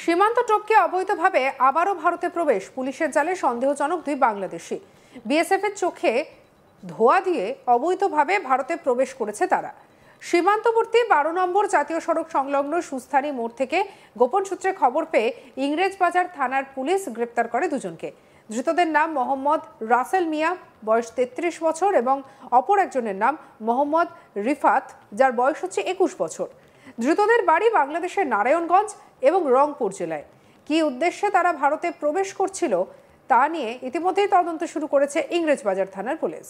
সীমান্ত টপকে অবৈধভাবে আবারও ভারতে প্রবেশ, পুলিশের জালে সন্দেহজনক দুই বাংলাদেশি। বিএসএফ এর চোখে ধোঁয়া দিয়ে অবৈধভাবে ভারতে প্রবেশ করেছে তারা। সীমান্তবর্তী 12 নম্বর জাতীয় সড়ক সংলগ্ন সুস্থানী মোড় থেকে গোপন সূত্রে খবর পেয়ে ইংরেজবাজার থানার পুলিশ গ্রেপ্তার করে দুজনকে। ধৃতদের নাম মোহাম্মদ রাসেল মিয়া, বয়স 33 বছর, এবং অপর একজনের নাম মোহাম্মদ রিফাত, যার বয়স হচ্ছে 21 বছর। ধৃতদের বাড়ি বাংলাদেশের নারায়ণগঞ্জ এবং রংপুর জেলায়। কী উদ্দেশ্যে তারা ভারতে প্রবেশ করছিল তা নিয়ে ইতিমধ্যেই তদন্ত শুরু করেছে ইংরেজবাজার থানার পুলিশ।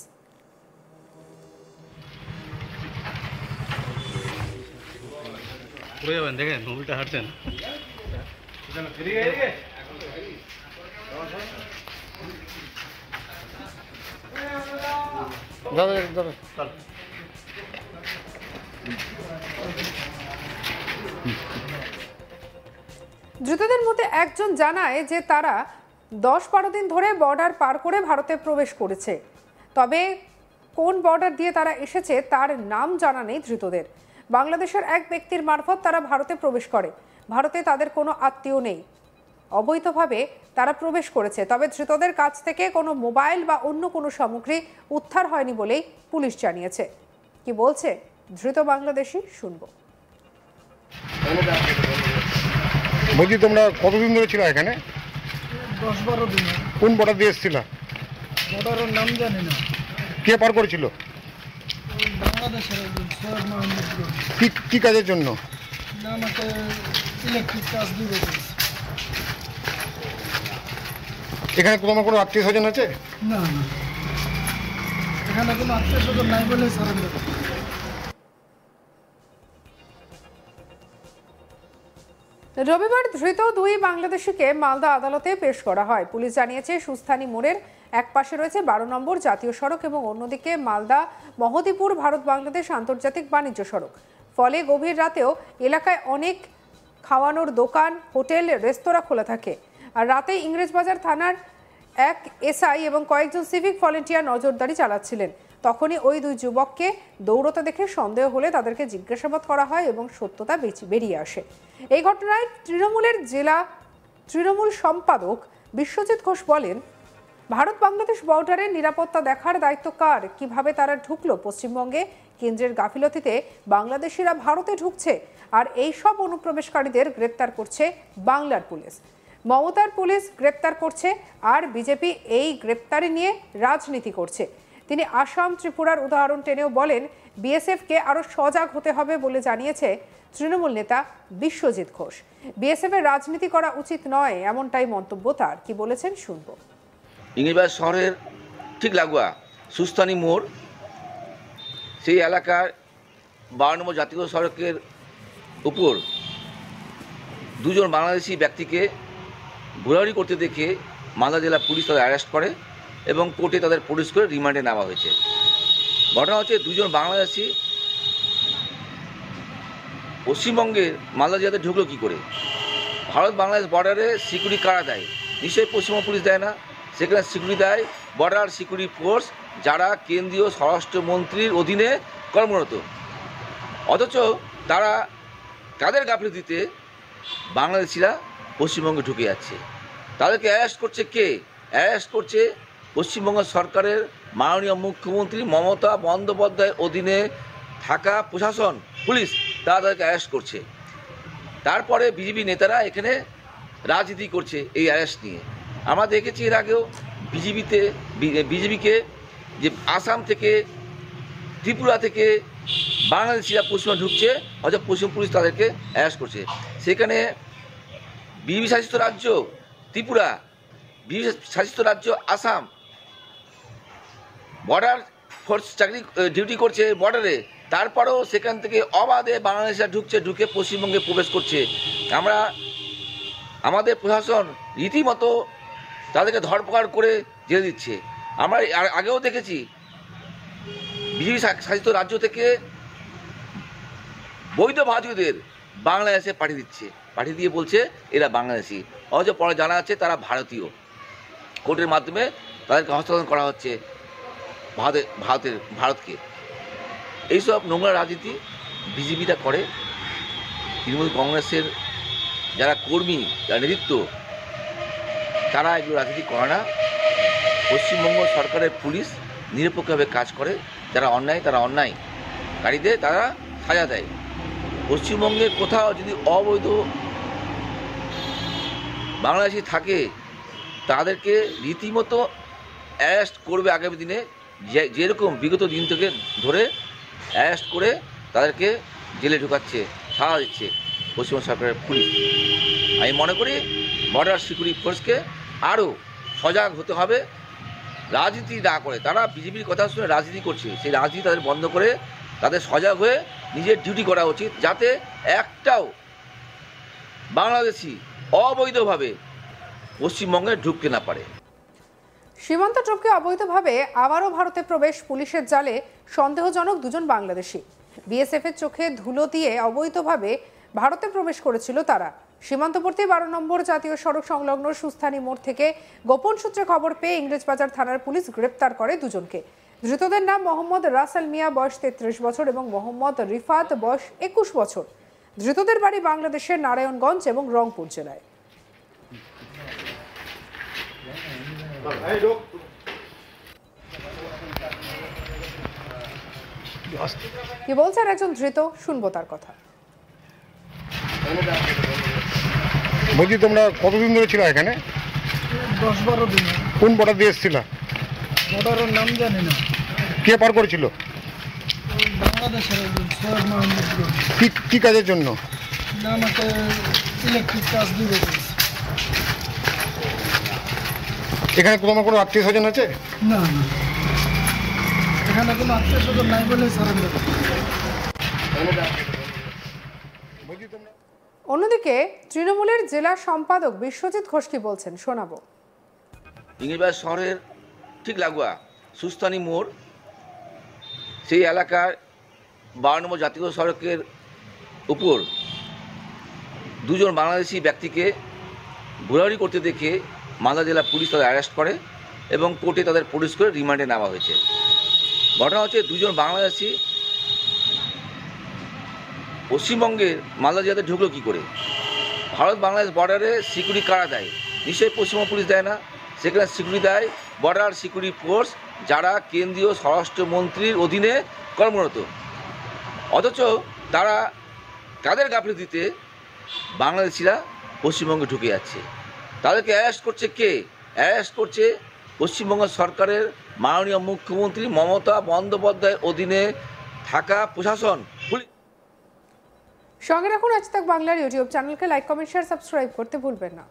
দেখেন উল্টা হাঁটছেন। ধৃতদের মধ্যে একজন জানায় যে তারা 10-12 দিন ধরে বর্ডার পার করে ভারতে প্রবেশ করেছে, তবে কোন বর্ডার দিয়ে তারা এসেছে তার নাম জানা নেই ধৃতদের। বাংলাদেশের এক ব্যক্তির মারফত তারা ভারতে প্রবেশ করে। ভারতে তাদের কোনো আত্মীয় নেই। অবৈধভাবে তারা প্রবেশ করেছে, তবে ধৃতদের কাছ থেকে কোনো মোবাইল বা অন্য কোনো সামগ্রী উদ্ধার হয়নি বলেই পুলিশ জানিয়েছে। কি বলছে ধৃত বাংলাদেশি শুনবো। বলছি, তোমরা কতদিন ধরে ছিল এখানে? 10-12 দিন। কোন বর্ডার দিয়ে এসেছিল? বর্ডারের নাম জানি না। কে পার করেছিল? বাংলাদেশের সৈয়দ মোহাম্মদ। কি কাজের জন্য? আমাকে ইলেকট্রিক কাজ দিবে। এখানে তোমার কোনো আত্মীয় স্বজন আছে? না না, এখানে কোনো আত্মীয় স্বজন নাই বলে সারেন্ডার। রবিবার ধৃত দুই বাংলাদেশিকে মালদা আদালতে পেশ করা হয়। পুলিশ জানিয়েছে সুস্থানী মোড়ের এক পাশে রয়েছে 12 নম্বর জাতীয় সড়ক এবং অন্যদিকে মালদা মহদীপুর ভারত বাংলাদেশ আন্তর্জাতিক বাণিজ্য সড়ক। ফলে গভীর রাতেও এলাকায় অনেক খাওয়ানোর দোকান, হোটেল, রেস্তোরাঁ খোলা থাকে। আর রাতে ইংরেজবাজার থানার এক এসআই এবং কয়েকজন সিভিক ভলেন্টিয়ার নজরদারি চালাচ্ছিলেন। তখনই ওই দুই যুবককে দৌড়তে দেখে সন্দেহ হলে তাদেরকে জিজ্ঞাসাবাদ করা হয় এবং সত্যতা বেরিয়ে আসে। এই ঘটনায় তৃণমূলের জেলা তৃণমূল সম্পাদক বিশ্বজিৎ ঘোষ বলেন, ভারত বাংলাদেশ বর্ডারের নিরাপত্তা দেখার দায়িত্ব কার? কিভাবে তারা ঢুকলো পশ্চিমবঙ্গে? কেন্দ্রের গাফিলতিতে বাংলাদেশিরা ভারতে ঢুকছে, আর এই সব অনুপ্রবেশকারীদের গ্রেপ্তার করছে বাংলার পুলিশ। মমতার পুলিশ গ্রেপ্তার করছে, আর বিজেপি এই গ্রেপ্তারি নিয়ে রাজনীতি করছে। তিনি আসাম, ত্রিপুরার উদাহরণ টেনেও বলেন, বিএসএফকে আরও সজাগ হতে হবে বলে জানিয়েছে তৃণমূল নেতা বিশ্বজিৎ ঘোষ। বিএসএফের রাজনীতি করা উচিত নয়, এমনটাই মন্তব্য তার। কি বলেছেন শুনবো। ইংরেজবাজার শহরের ঠিক লাগোয়া সুস্থানী মোড়, সেই এলাকার 12 নম্বর জাতীয় সড়কের উপর দুজন বাংলাদেশি ব্যক্তিকে ঘোরাঘুরি করতে দেখে মালদা জেলা পুলিশ তাদের অ্যারেস্ট করে এবং কোর্টে তাদের পুলিশ করে রিমান্ডে নেওয়া হয়েছে। ঘটনা হচ্ছে, দুজন বাংলাদেশি পশ্চিমবঙ্গের মালদা জেলাতে ঢুকলো কী করে? ভারত বাংলাদেশ বর্ডারে সিকিউরিটি কারা দেয়? নিশ্চয়ই পশ্চিমবঙ্গ পুলিশ দেয় না। সেখানে সিকিউরিটি দেয় বর্ডার সিকিউরিটি ফোর্স, যারা কেন্দ্রীয় স্বরাষ্ট্রমন্ত্রীর অধীনে কর্মরত। অথচ তারা তাদের গাফিলতিতে বাংলাদেশিরা পশ্চিমবঙ্গে ঢুকে যাচ্ছে। তাদেরকে অ্যারেস্ট করছে কে? অ্যারেস্ট করছে পশ্চিমবঙ্গ সরকারের মাননীয় মুখ্যমন্ত্রী মমতা বন্দ্যোপাধ্যায়ের অধীনে থাকা প্রশাসন, পুলিশ, তারা তাদেরকে অ্যারেস্ট করছে। তারপরে বিজেপি নেতারা এখানে রাজনীতি করছে এই অ্যারেস্ট নিয়ে। আমরা দেখেছি এর আগেও বিজেপিকে যে আসাম থেকে, ত্রিপুরা থেকে বাংলাদেশিরা পশ্চিমবঙ্গে ঢুকছে, অথচ পশ্চিম পুলিশ তাদেরকে অ্যারেস্ট করছে। সেখানে বিজেপি শাসিত রাজ্য ত্রিপুরা, বিজেপি শাসিত রাজ্য আসাম বর্ডার ফোর্স ডিউটি করছে বর্ডারে, তারপরেও সেখান থেকে অবাধে বাংলাদেশিরা ঢুকে পশ্চিমবঙ্গে প্রবেশ করছে। আমাদের প্রশাসন রীতিমতো তাদেরকে ধরপকড় করে জেলে দিচ্ছে। আমরা আগেও দেখেছি বিজেপি শাসিত রাজ্য থেকে বৈধ ভারতীয়দের বাংলাদেশে পাঠিয়ে দিয়ে বলছে এরা বাংলাদেশি, অথচ পরে জানা যাচ্ছে তারা ভারতীয়। কোর্টের মাধ্যমে তাদেরকে হস্তান্তর করা হচ্ছে ভারতকে। এইসব নোংরা রাজনীতি বিজেপিটা করে। তৃণমূল কংগ্রেসের যারা কর্মী, যারা নেতৃত্ব, তারা এগুলো রাজনীতি করে না। পশ্চিমবঙ্গ সরকারের পুলিশ নিরপেক্ষভাবে কাজ করে। যারা অন্যায় তারা অন্যায়কারীদের তারা সাজা দেয়। পশ্চিমবঙ্গে কোথাও যদি অবৈধ বাংলাদেশি থাকে তাদেরকে রীতিমতো অ্যারেস্ট করবে আগামী দিনে, যেরকম বিগত দিন থেকে ধরে অ্যারেস্ট করে তাদেরকে জেলে ঢোকাচ্ছে, সাজা দিচ্ছে পশ্চিমবঙ্গ সরকারের পুলিশ। আমি মনে করি বর্ডার সিকিউরিটি ফোর্সকে আরও সজাগ হতে হবে, রাজনীতি না করে। তারা বিজেপির কথা শুনে রাজনীতি করছে, সেই রাজনীতি তাদের বন্ধ করে তাদের সজাগ হয়ে নিজের ডিউটি করা উচিত, যাতে একটাও বাংলাদেশি অবৈধভাবে পশ্চিমবঙ্গে ঢুকতে না পারে। সীমান্ত টপকে অবৈধভাবে আবারও ভারতে প্রবেশ পুলিশের জালে সন্দেহজনক দুজন বাংলাদেশি। বিএসএফ এর চোখে ধুলো দিয়ে অবৈধভাবে ভারতে প্রবেশ করেছিল তারা। সীমান্তবর্তী 12 নম্বর জাতীয় সড়ক সংলগ্ন সুস্থানী মোড় থেকে গোপন সূত্রে খবর পেয়ে ইংরেজবাজার থানার পুলিশ গ্রেপ্তার করে দুজনকে। ধৃতদের নাম মোহাম্মদ রাসেল মিয়া, বয়স 33 বছর, এবং মোহাম্মদ রিফাত, বয়স 21 বছর। ধৃতদের বাড়ি বাংলাদেশের নারায়ণগঞ্জ এবং রংপুর জেলায়। কি বলছেন একজন ধৃত, শুনবো তার কথা। বলছি তোমরা কতদিন ধরে ছিল এখানে? 10-12 দিন। কোন বর্ডার দিয়ে এসেছিল? বর্ডারের নাম জানি না। কে পার করেছিল? ওই বাংলাদেশের একজন সৈয়দ মোহাম্মদ রফি। কি কাজের জন্য? আমাকে ইলেকট্রিক কাজ দিবে বলেছে। এখানে তোমার কোনো আত্মীয় স্বজন আছে? না না, এখানে কোনো আত্মীয় স্বজন নাই বলেই সারেন্ডার। বলছি তোমরা অন্যদিকে তৃণমূলের জেলা সম্পাদক বিশ্বজিৎ ঘোষ কি বলছেন, শোনাবো। ইংরেজবাজার শহরের ঠিক লাগোয়া সুস্থানী মোড়, সেই এলাকার 12 নম্বর জাতীয় সড়কের উপর দুজন বাংলাদেশি ব্যক্তিকে ঘোরাঘুরি করতে দেখে মালদা জেলা পুলিশ তাদের অ্যারেস্ট করে এবং কোর্টে তাদের পুলিশ করে রিমান্ডে নেওয়া হয়েছে। ঘটনা হচ্ছে, দুজন বাংলাদেশি পশ্চিমবঙ্গের মালদা জেলাতে ঢুকলো কী করে? ভারত বাংলাদেশ বর্ডারে সিকিউরিটি কারা দেয়? নিশ্চয়ই পশ্চিমবঙ্গ পুলিশ দেয় না। সেখানে সিকিউরিটি দেয় বর্ডার সিকিউরিটি ফোর্স, যারা কেন্দ্রীয় স্বরাষ্ট্রমন্ত্রীর অধীনে কর্মরত। অথচ তারা তাদের গাফিলতিতে বাংলাদেশিরা পশ্চিমবঙ্গে ঢুকে যাচ্ছে। তাদেরকে অ্যারেস্ট করছে কে? অ্যারেস্ট করছে পশ্চিমবঙ্গ সরকারের মাননীয় মুখ্যমন্ত্রী মমতা বন্দ্যোপাধ্যায়ের অধীনে থাকা প্রশাসন। সঙ্গে রাখুন আজ তাক বাংলার ইউটিউব চ্যানেলকে, লাইক, কমেন্ট, শেয়ার, সাবস্ক্রাইব করতে ভুলবেন না।